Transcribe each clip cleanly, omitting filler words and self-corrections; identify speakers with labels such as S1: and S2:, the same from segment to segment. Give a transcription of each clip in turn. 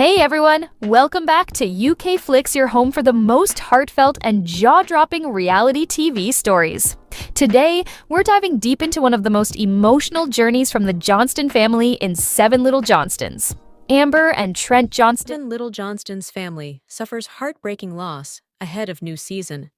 S1: Hey everyone! Welcome back to UK Flicks, your home for the most heartfelt and jaw-dropping reality TV stories. Today, we're diving deep into one of the most emotional journeys from the Johnston family in Seven Little Johnstons. Amber and Trent Johnston.
S2: Seven Little Johnston's family suffers heartbreaking loss ahead of new season.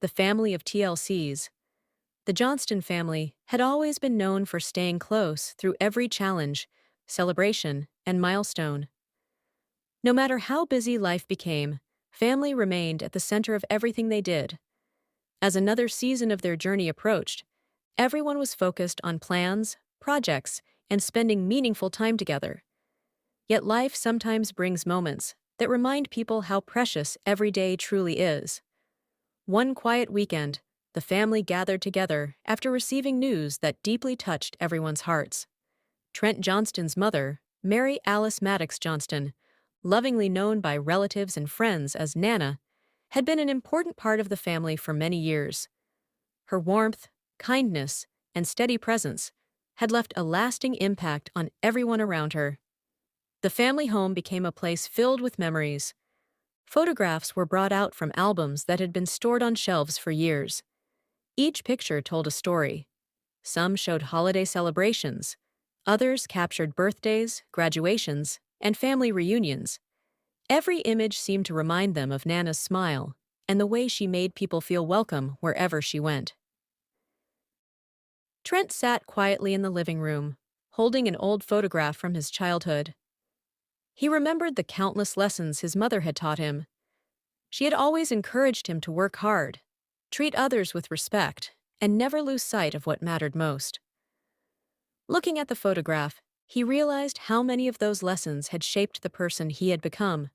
S2: The family of TLCs. The Johnston family had always been known for staying close through every challenge, celebration, and milestone. No matter how busy life became, family remained at the center of everything they did. As another season of their journey approached, everyone was focused on plans, projects, and spending meaningful time together. Yet life sometimes brings moments that remind people how precious every day truly is. One quiet weekend, the family gathered together after receiving news that deeply touched everyone's hearts. Trent Johnston's mother, Mary Alice Maddox Johnston, lovingly known by relatives and friends as Nana, had been an important part of the family for many years. Her warmth, kindness, and steady presence had left a lasting impact on everyone around her. The family home became a place filled with memories. Photographs were brought out from albums that had been stored on shelves for years. Each picture told a story. Some showed holiday celebrations, others captured birthdays, graduations, and family reunions. Every image seemed to remind them of Nana's smile and the way she made people feel welcome wherever she went. Trent sat quietly in the living room, holding an old photograph from his childhood. He remembered the countless lessons his mother had taught him. She had always encouraged him to work hard, treat others with respect, and never lose sight of what mattered most. Looking at the photograph, he realized how many of those lessons had shaped the person he had become.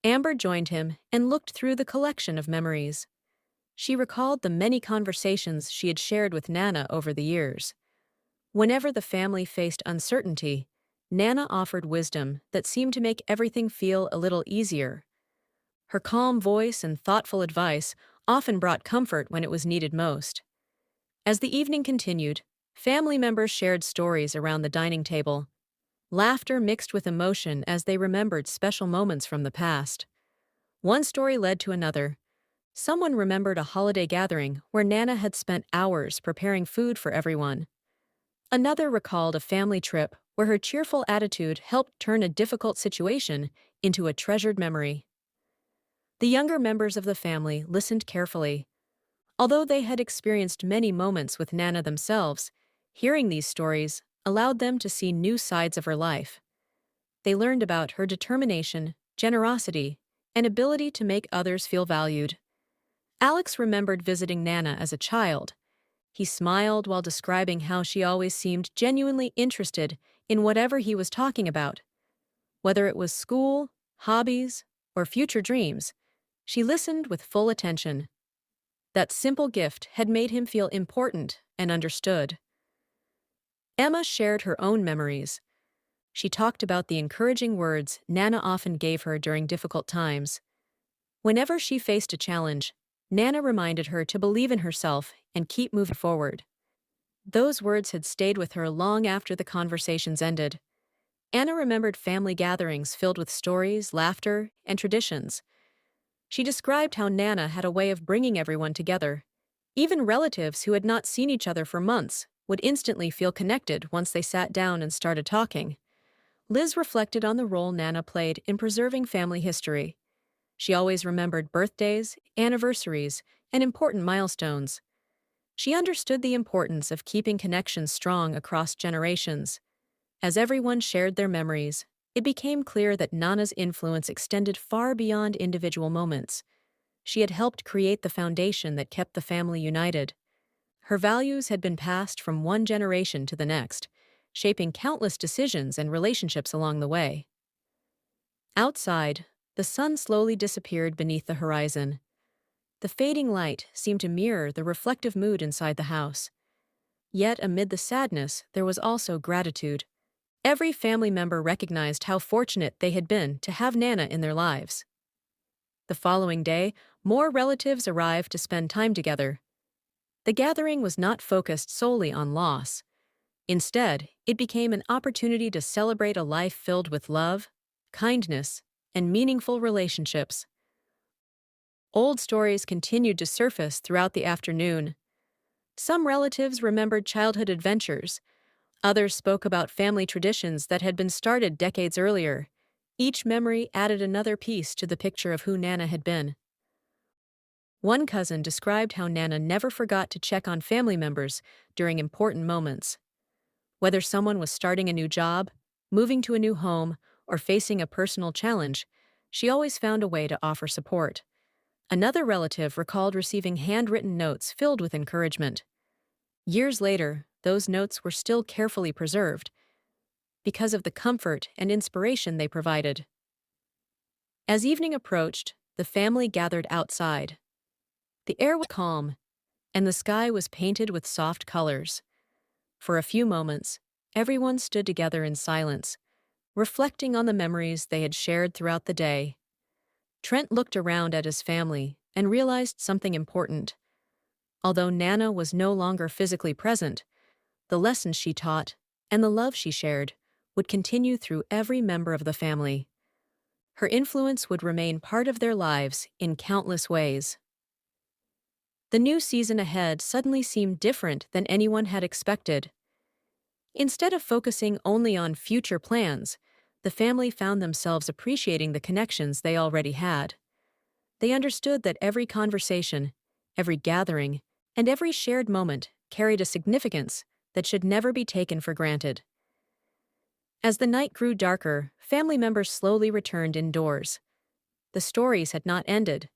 S2: Amber joined him and looked through the collection of memories. She recalled the many conversations she had shared with Nana over the years. Whenever the family faced uncertainty, Nana offered wisdom that seemed to make everything feel a little easier. Her calm voice and thoughtful advice often brought comfort when it was needed most. As the evening continued, family members shared stories around the dining table. Laughter mixed with emotion as they remembered special moments from the past. One story led to another. Someone remembered a holiday gathering where Nana had spent hours preparing food for everyone. Another recalled a family trip where her cheerful attitude helped turn a difficult situation into a treasured memory. The younger members of the family listened carefully. Although they had experienced many moments with Nana themselves, hearing these stories allowed them to see new sides of her life. They learned about her determination, generosity, and ability to make others feel valued. Alex remembered visiting Nana as a child. He smiled while describing how she always seemed genuinely interested in whatever he was talking about. Whether it was school, hobbies, or future dreams, she listened with full attention. That simple gift had made him feel important and understood. Emma shared her own memories. She talked about the encouraging words Nana often gave her during difficult times. Whenever she faced a challenge, Nana reminded her to believe in herself and keep moving forward. Those words had stayed with her long after the conversations ended. Anna remembered family gatherings filled with stories, laughter, and traditions. She described how Nana had a way of bringing everyone together. Even relatives who had not seen each other for months would instantly feel connected once they sat down and started talking. Liz reflected on the role Nana played in preserving family history. She always remembered birthdays, anniversaries, and important milestones. She understood the importance of keeping connections strong across generations. As everyone shared their memories, it became clear that Nana's influence extended far beyond individual moments. She had helped create the foundation that kept the family united. Her values had been passed from one generation to the next, shaping countless decisions and relationships along the way. Outside, the sun slowly disappeared beneath the horizon. The fading light seemed to mirror the reflective mood inside the house. Yet amid the sadness, there was also gratitude. Every family member recognized how fortunate they had been to have Nana in their lives. The following day, more relatives arrived to spend time together. The gathering was not focused solely on loss. Instead, it became an opportunity to celebrate a life filled with love, kindness, and meaningful relationships. Old stories continued to surface throughout the afternoon. Some relatives remembered childhood adventures. Others spoke about family traditions that had been started decades earlier. Each memory added another piece to the picture of who Nana had been. One cousin described how Nana never forgot to check on family members during important moments. Whether someone was starting a new job, moving to a new home, or facing a personal challenge, she always found a way to offer support. Another relative recalled receiving handwritten notes filled with encouragement. Years later, those notes were still carefully preserved because of the comfort and inspiration they provided. As evening approached, the family gathered outside. The air was calm, and the sky was painted with soft colors. For a few moments, everyone stood together in silence, reflecting on the memories they had shared throughout the day. Trent looked around at his family and realized something important. Although Nana was no longer physically present, the lessons she taught and the love she shared would continue through every member of the family. Her influence would remain part of their lives in countless ways. The new season ahead suddenly seemed different than anyone had expected. Instead of focusing only on future plans, the family found themselves appreciating the connections they already had. They understood that every conversation, every gathering, and every shared moment carried a significance that should never be taken for granted. As the night grew darker, family members slowly returned indoors. The stories had not ended.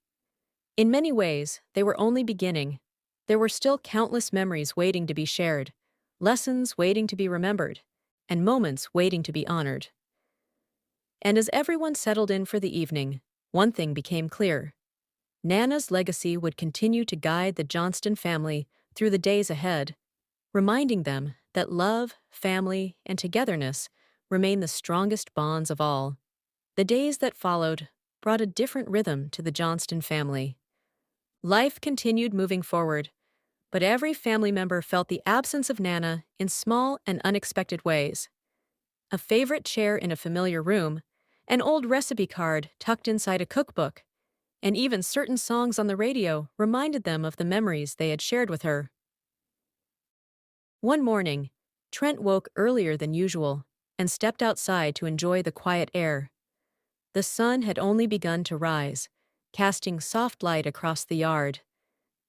S2: In many ways, they were only beginning. There were still countless memories waiting to be shared, lessons waiting to be remembered, and moments waiting to be honored. And as everyone settled in for the evening, one thing became clear. Nana's legacy would continue to guide the Johnston family through the days ahead, reminding them that love, family, and togetherness remain the strongest bonds of all. The days that followed brought a different rhythm to the Johnston family. Life continued moving forward, but every family member felt the absence of Nana in small and unexpected ways. A favorite chair in a familiar room, an old recipe card tucked inside a cookbook, and even certain songs on the radio reminded them of the memories they had shared with her. One morning, Trent woke earlier than usual and stepped outside to enjoy the quiet air. The sun had only begun to rise, casting soft light across the yard.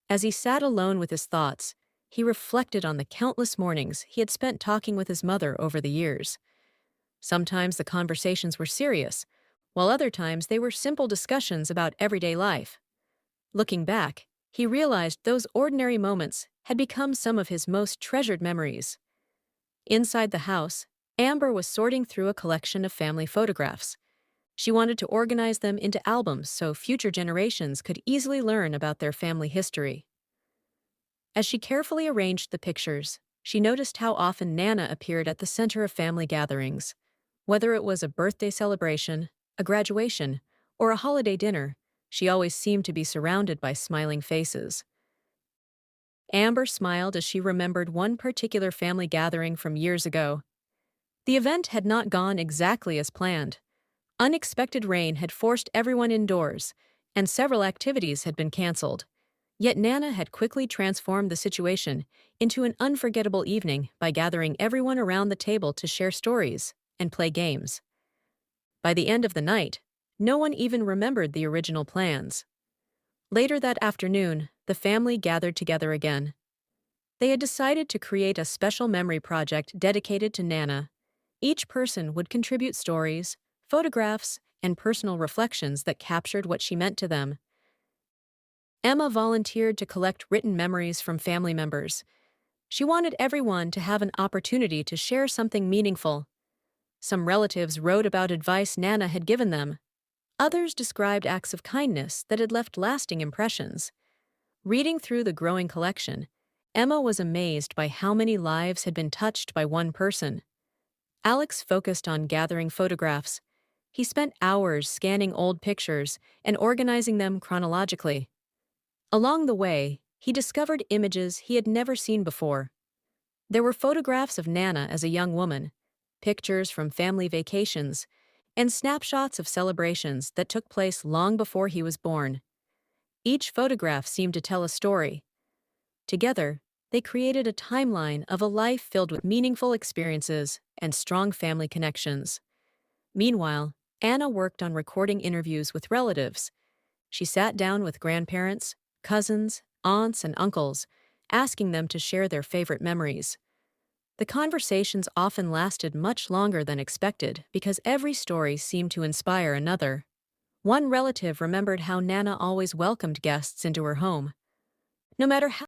S2: As he sat alone with his thoughts, he reflected on the countless mornings he had spent talking with his mother over the years. Sometimes the conversations were serious, while other times they were simple discussions about everyday life. Looking back, he realized those ordinary moments had become some of his most treasured memories. Inside the house, Amber was sorting through a collection of family photographs. She wanted to organize them into albums so future generations could easily learn about their family history. As she carefully arranged the pictures, she noticed how often Nana appeared at the center of family gatherings. Whether it was a birthday celebration, a graduation, or a holiday dinner, she always seemed to be surrounded by smiling faces. Amber smiled as she remembered one particular family gathering from years ago. The event had not gone exactly as planned. Unexpected rain had forced everyone indoors, and several activities had been canceled. Yet Nana had quickly transformed the situation into an unforgettable evening by gathering everyone around the table to share stories and play games. By the end of the night, no one even remembered the original plans. Later that afternoon, the family gathered together again. They had decided to create a special memory project dedicated to Nana. Each person would contribute stories, photographs, and personal reflections that captured what she meant to them. Emma volunteered to collect written memories from family members. She wanted everyone to have an opportunity to share something meaningful. Some relatives wrote about advice Nana had given them. Others described acts of kindness that had left lasting impressions. Reading through the growing collection, Emma was amazed by how many lives had been touched by one person. Alex focused on gathering photographs. He spent hours scanning old pictures and organizing them chronologically. Along the way, he discovered images he had never seen before. There were photographs of Nana as a young woman, pictures from family vacations, and snapshots of celebrations that took place long before he was born. Each photograph seemed to tell a story. Together, they created a timeline of a life filled with meaningful experiences and strong family connections. Meanwhile, Anna worked on recording interviews with relatives. She sat down with grandparents, cousins, aunts, and uncles, asking them to share their favorite memories. The conversations often lasted much longer than expected because every story seemed to inspire another. One relative remembered how Nana always welcomed guests into her home. No matter how